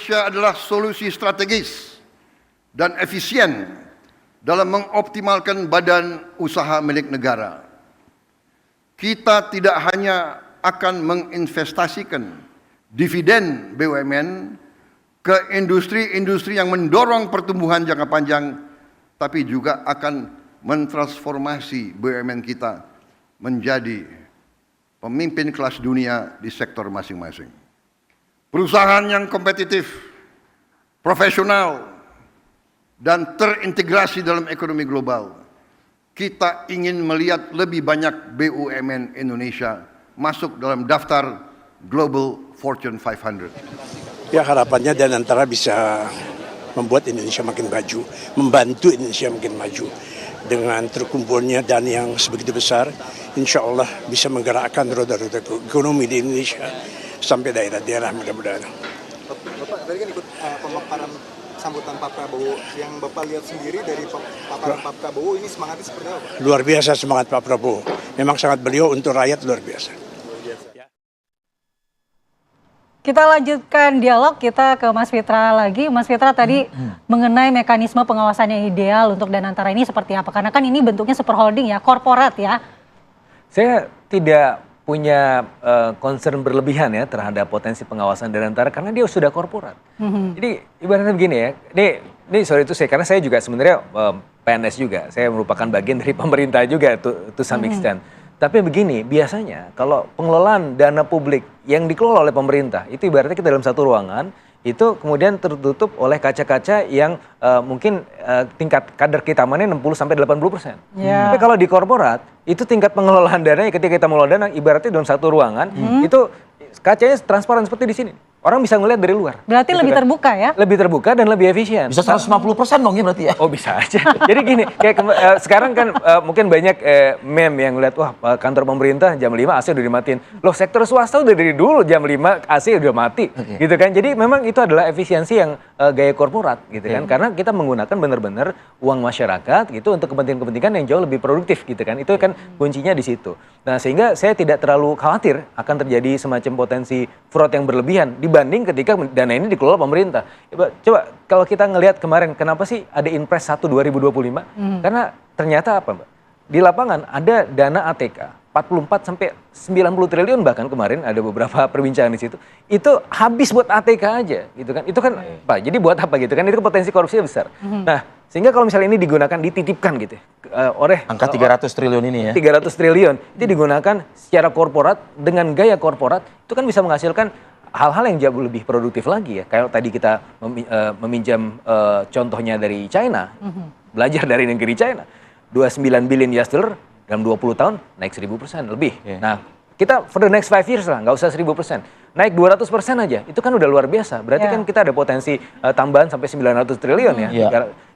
Indonesia adalah solusi strategis dan efisien dalam mengoptimalkan badan usaha milik negara. Kita tidak hanya akan menginvestasikan dividen BUMN ke industri-industri yang mendorong pertumbuhan jangka panjang, tapi juga akan mentransformasi BUMN kita menjadi pemimpin kelas dunia di sektor masing-masing. Perusahaan yang kompetitif, profesional, dan terintegrasi dalam ekonomi global. Kita ingin melihat lebih banyak BUMN Indonesia masuk dalam daftar Global Fortune 500. Ya, harapannya dan antara bisa membuat Indonesia makin maju, membantu Indonesia makin maju. Dengan terkumpulnya dana yang sebegitu besar, insya Allah bisa menggerakkan roda-roda ekonomi di Indonesia sampai daerah-daerah mudah-mudahan. Bapak tadi kan ikut pemaparan sambutan Pak Prabowo, yang Bapak lihat sendiri dari paparan Pak Prabowo ini semangatnya seperti apa? Luar biasa semangat Pak Prabowo. Memang sangat beliau untuk rakyat luar biasa. Kita lanjutkan dialog, kita ke Mas Fitra lagi. Mas Fitra tadi mengenai mekanisme pengawasan yang ideal untuk Danantara ini seperti apa? Karena kan ini bentuknya super holding ya, korporat ya. Saya tidak punya concern berlebihan ya terhadap potensi pengawasan Danantara karena dia sudah korporat. Jadi ibaratnya begini ya, ini sorry itu karena saya juga sebenarnya PNS juga, saya merupakan bagian dari pemerintah juga to some extent. Tapi begini, biasanya kalau pengelolaan dana publik yang dikelola oleh pemerintah, itu ibaratnya kita dalam satu ruangan, itu kemudian tertutup oleh kaca-kaca yang mungkin tingkat kadar keamanannya 60-80%. Tapi kalau di korporat, itu tingkat pengelolaan dananya ketika kita mengelola dana, ibaratnya dalam satu ruangan, itu kacanya transparan seperti di sini. Orang bisa ngelihat dari luar. Berarti gitu lebih terbuka ya? Lebih terbuka dan lebih efisien. Bisa 150% dong ya berarti ya? Oh bisa aja. Jadi gini, kayak sekarang kan mungkin banyak meme yang ngeliat, wah kantor pemerintah jam 5 AC udah dimatiin. Loh sektor swasta udah dari dulu jam 5 AC udah mati. Gitu kan. Jadi memang itu adalah efisiensi yang gaya korporat gitu kan. Karena kita menggunakan benar-benar uang masyarakat gitu untuk kepentingan-kepentingan yang jauh lebih produktif gitu kan. Itu kan kuncinya di situ. Nah sehingga saya tidak terlalu khawatir akan terjadi semacam potensi fraud yang berlebihan dibanding ketika dana ini dikelola pemerintah. Coba kalau kita ngelihat kemarin kenapa sih ada Inpres 1 2025? Karena ternyata apa Mbak? Di lapangan ada dana ATK 44 sampai 90 triliun bahkan kemarin ada beberapa perbincangan di situ. Itu habis buat ATK aja gitu kan. Itu kan Pak, jadi buat apa gitu kan? Itu potensi korupsinya besar. Nah, sehingga kalau misalnya ini digunakan dititipkan gitu oleh angka 300 triliun ini ya. 300 triliun itu digunakan secara korporat dengan gaya korporat itu kan bisa menghasilkan hal-hal yang jauh lebih produktif lagi ya. Kayak tadi kita meminjam contohnya dari China. Belajar dari negeri China. 29 billion US dollar dalam 20 tahun naik 1000% lebih. Nah, kita for the next 5 years lah, nggak usah 1000%. Naik 200% aja, itu kan udah luar biasa. Berarti kan kita ada potensi tambahan sampai 900 triliun ya.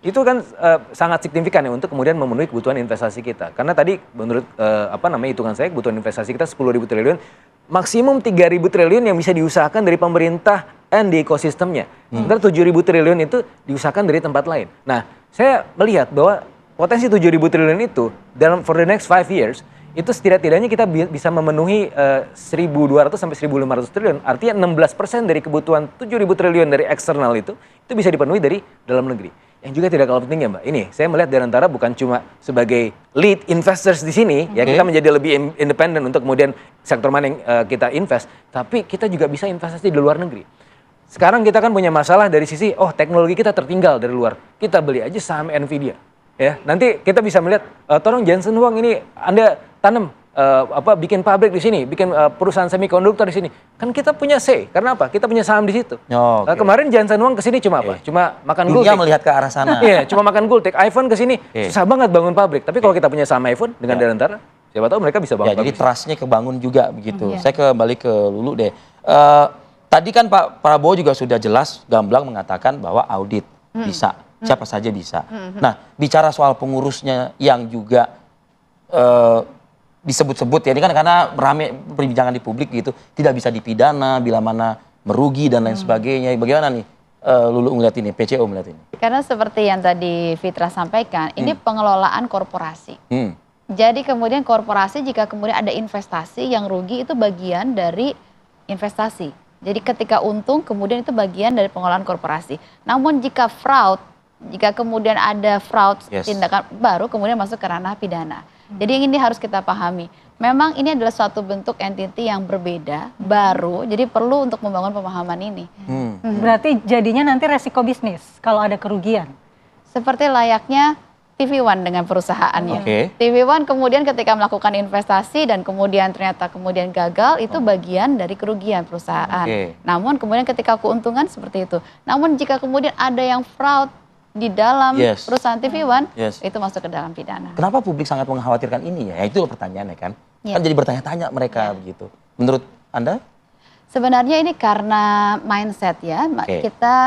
Itu kan sangat signifikan ya untuk kemudian memenuhi kebutuhan investasi kita. Karena tadi menurut hitungan saya kebutuhan investasi kita 10.000 triliun, maksimum 3.000 triliun yang bisa diusahakan dari pemerintah dan di ekosistemnya. Sementara 7.000 triliun itu diusahakan dari tempat lain. Nah, saya melihat bahwa potensi 7.000 triliun itu dalam for the next 5 years itu setidak-tidaknya kita bisa memenuhi 1.200 sampai 1.500 triliun. Artinya 16% dari kebutuhan 7.000 triliun dari eksternal itu bisa dipenuhi dari dalam negeri. Yang juga tidak kalah pentingnya Mbak, ini saya melihat Danantara bukan cuma sebagai lead investors di sini, ya kita menjadi lebih independen untuk kemudian sektor mana yang kita invest, tapi kita juga bisa investasi di luar negeri. Sekarang kita kan punya masalah dari sisi, teknologi kita tertinggal dari luar. Kita beli aja saham Nvidia. Ya, nanti kita bisa melihat, tolong Johnson Huang ini Anda tanam bikin pabrik di sini, bikin perusahaan semikonduktor di sini. Kan kita punya say. Karena apa? Kita punya saham di situ. Kemarin Johnson Huang ke sini cuma apa? Cuma makan gultik. Dunia melihat ke arah sana. Iya, cuma makan gultik. iPhone ke sini susah banget bangun pabrik. Tapi kalau kita punya saham iPhone dengan Danantara, siapa tahu mereka bisa bangun. Jadi trustnya kebangun juga begitu. Saya kembali ke Lulu deh. Tadi kan Pak Prabowo juga sudah jelas gamblang mengatakan bahwa audit bisa. Siapa saja bisa. Nah, bicara soal pengurusnya yang juga disebut-sebut ya, ini kan karena rame perbincangan di publik gitu, tidak bisa dipidana bila mana merugi dan lain sebagainya. Bagaimana nih Lulu melihat ini, PCO melihat ini? Karena seperti yang tadi Fitra sampaikan, ini pengelolaan korporasi. Jadi kemudian korporasi jika kemudian ada investasi yang rugi itu bagian dari investasi. Jadi ketika untung kemudian itu bagian dari pengelolaan korporasi. Namun jika fraud, jika kemudian ada fraud tindakan baru kemudian masuk ke ranah pidana. Jadi ini harus kita pahami. Memang ini adalah suatu bentuk entity yang berbeda, baru, jadi perlu untuk membangun pemahaman ini. Berarti jadinya nanti resiko bisnis kalau ada kerugian. Seperti layaknya TV One dengan perusahaannya. TV One kemudian ketika melakukan investasi dan kemudian ternyata kemudian gagal, itu bagian dari kerugian perusahaan. Namun kemudian ketika keuntungan seperti itu. Namun jika kemudian ada yang fraud di dalam perusahaan TV One, itu masuk ke dalam pidana. Kenapa publik sangat mengkhawatirkan ini ya? Itu pertanyaannya kan. Kan jadi bertanya-tanya mereka begitu. Menurut Anda? Sebenarnya ini karena mindset ya.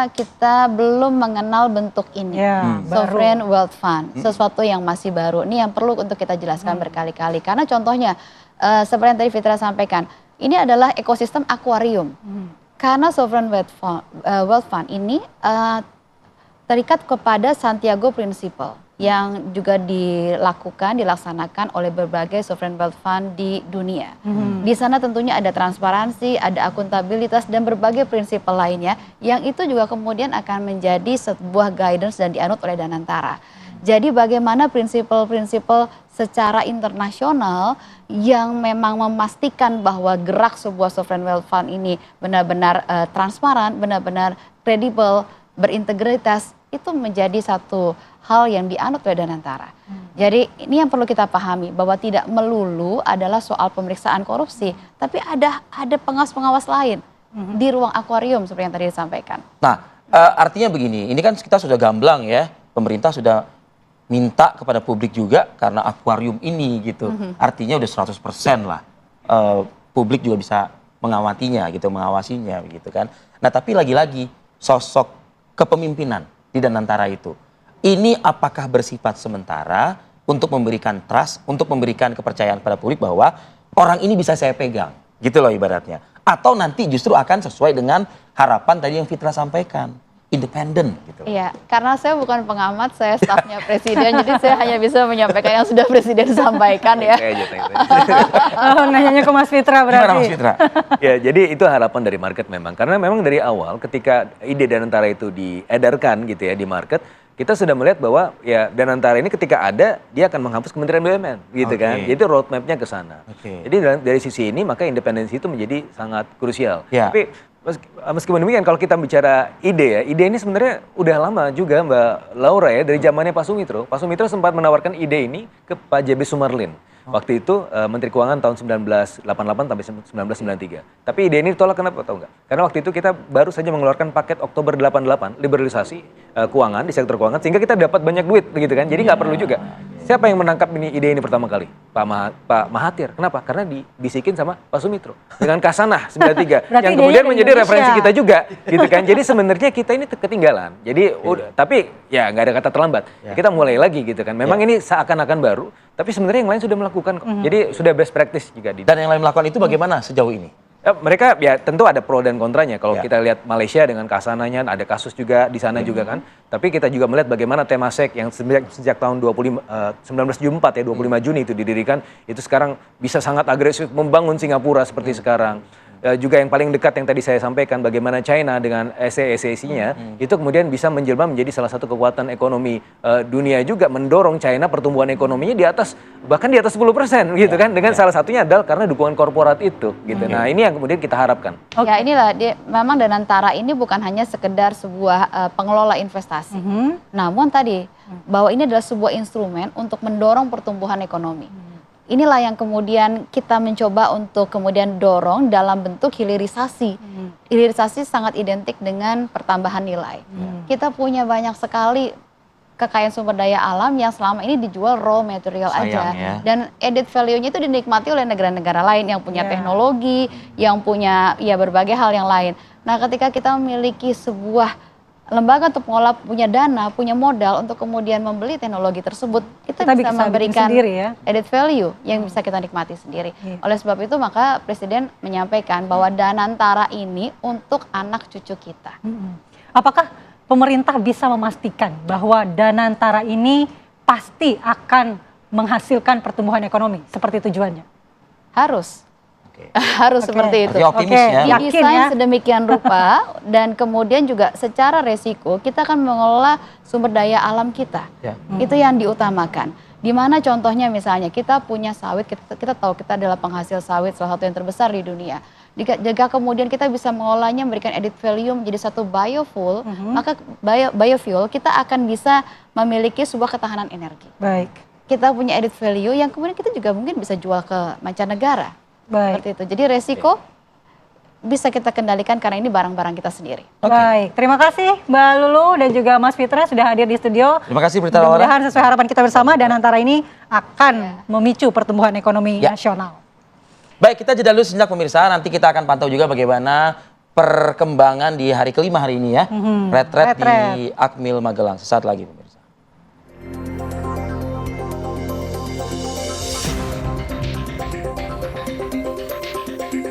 Kita belum mengenal bentuk ini. Sovereign Wealth Fund, sesuatu yang masih baru. Ini yang perlu untuk kita jelaskan berkali-kali. Karena contohnya, seperti yang tadi Fitra sampaikan, ini adalah ekosistem akuarium. Karena Sovereign Wealth Fund ini terikat kepada Santiago Principle yang juga dilaksanakan oleh berbagai sovereign wealth fund di dunia. Di sana tentunya ada transparansi, ada akuntabilitas dan berbagai prinsip lainnya yang itu juga kemudian akan menjadi sebuah guidance dan dianut oleh Danantara. Jadi bagaimana prinsip-prinsip secara internasional yang memang memastikan bahwa gerak sebuah sovereign wealth fund ini benar-benar transparan, benar-benar kredibel, berintegritas, itu menjadi satu hal yang dianut oleh Danantara. Jadi ini yang perlu kita pahami, bahwa tidak melulu adalah soal pemeriksaan korupsi, tapi ada pengawas-pengawas lain di ruang akuarium seperti yang tadi disampaikan. Nah, artinya begini, ini kan kita sudah gamblang ya, pemerintah sudah minta kepada publik juga karena akuarium ini gitu. Artinya udah 100% lah, publik juga bisa mengawasinya gitu kan. Nah tapi lagi-lagi sosok kepemimpinan di Danantara itu. Ini apakah bersifat sementara untuk memberikan trust, untuk memberikan kepercayaan pada publik bahwa orang ini bisa saya pegang, gitu loh ibaratnya. Atau nanti justru akan sesuai dengan harapan tadi yang Fitra sampaikan, independen gitu. Iya, karena saya bukan pengamat, saya stafnya presiden, jadi saya hanya bisa menyampaikan yang sudah presiden sampaikan ya. Nanyanya ke Mas Fitra berarti. Gimana Mas Fitra? Ya, jadi itu harapan dari market memang. Karena memang dari awal ketika ide Danantara itu diedarkan gitu ya di market, kita sudah melihat bahwa ya Danantara ini ketika ada, dia akan menghapus Kementerian BUMN gitu kan. Jadi roadmap-nya ke sana. Jadi dari sisi ini maka independensi itu menjadi sangat krusial. Tapi meskipun demikian kalau kita bicara ide ya, ide ini sebenarnya udah lama juga Mbak Laura ya, dari zamannya Pak Sumitro. Pak Sumitro sempat menawarkan ide ini ke Pak JB Sumarlin. Waktu itu Menteri Keuangan tahun 1988 sampai 1993. Tapi ide ini ditolak kenapa tahu nggak? Karena waktu itu kita baru saja mengeluarkan paket Oktober 88 liberalisasi keuangan di sektor keuangan sehingga kita dapat banyak duit begitu kan. Jadi nggak perlu juga. Siapa yang menangkap ide ini pertama kali? Pak Mahathir. Kenapa? Karena dibisikin sama Pak Sumitro dengan Kasanah 93 yang kemudian menjadi referensi kita juga gitu kan. Jadi sebenarnya kita ini ketinggalan. Jadi tapi ya nggak ada kata terlambat. Kita mulai lagi gitu kan. Memang ini seakan-akan baru, tapi sebenarnya yang lain sudah melakukan kok. Jadi sudah best practice juga. Dan yang lain melakukan itu bagaimana sejauh ini? Mereka ya tentu ada pro dan kontranya. Kalau kita lihat Malaysia dengan Kasananya, ada kasus juga di sana juga kan. Tapi kita juga melihat bagaimana Temasek yang sejak tahun 1974 ya 25 Juni itu didirikan, itu sekarang bisa sangat agresif membangun Singapura seperti sekarang. Juga yang paling dekat yang tadi saya sampaikan, bagaimana China dengan SAC-nya itu kemudian bisa menjelma menjadi salah satu kekuatan ekonomi dunia juga, mendorong China pertumbuhan ekonominya di atas bahkan di atas 10% gitu kan, dengan salah satunya adalah karena dukungan korporat itu gitu. Nah ini yang kemudian kita harapkan. Ya inilah memang Danantara ini bukan hanya sekedar sebuah pengelola investasi, namun tadi bahwa ini adalah sebuah instrumen untuk mendorong pertumbuhan ekonomi. Inilah yang kemudian kita mencoba untuk kemudian dorong dalam bentuk hilirisasi. Hilirisasi sangat identik dengan pertambahan nilai. Kita punya banyak sekali kekayaan sumber daya alam yang selama ini dijual raw material aja. Dan added value-nya itu dinikmati oleh negara-negara lain yang punya teknologi, yang punya ya berbagai hal yang lain. Nah ketika kita memiliki sebuah lembaga untuk mengolah, punya dana, punya modal untuk kemudian membeli teknologi tersebut, kita bisa memberikan added value yang bisa kita nikmati sendiri. Oleh sebab itu maka Presiden menyampaikan bahwa Danantara ini untuk anak cucu kita. Apakah pemerintah bisa memastikan bahwa Danantara ini pasti akan menghasilkan pertumbuhan ekonomi seperti tujuannya? Harus. Harus seperti itu. Berarti optimis ya. Yakin Didesain ya. sedemikian rupa dan kemudian juga secara resiko kita akan mengelola sumber daya alam kita. Ya. Itu yang diutamakan. Di mana contohnya misalnya kita punya sawit, kita tahu kita adalah penghasil sawit salah satu yang terbesar di dunia. Jika kemudian kita bisa mengolahnya, memberikan added value menjadi satu biofuel, maka biofuel kita akan bisa memiliki sebuah ketahanan energi. Baik. Kita punya added value yang kemudian kita juga mungkin bisa jual ke mancanegara. Baik. Seperti itu. Jadi resiko bisa kita kendalikan karena ini barang-barang kita sendiri. Baik, terima kasih Mbak Lulu dan juga Mas Fitra sudah hadir di studio. Terima kasih Berita Laura. Mudah-mudahan sesuai harapan kita bersama dan antara ini akan memicu pertumbuhan ekonomi Ya. nasional. Baik, kita jeda dulu sejenak pemirsa. Nanti kita akan pantau juga bagaimana perkembangan di hari kelima hari ini ya. Retret di Akmil Magelang. Sesaat lagi.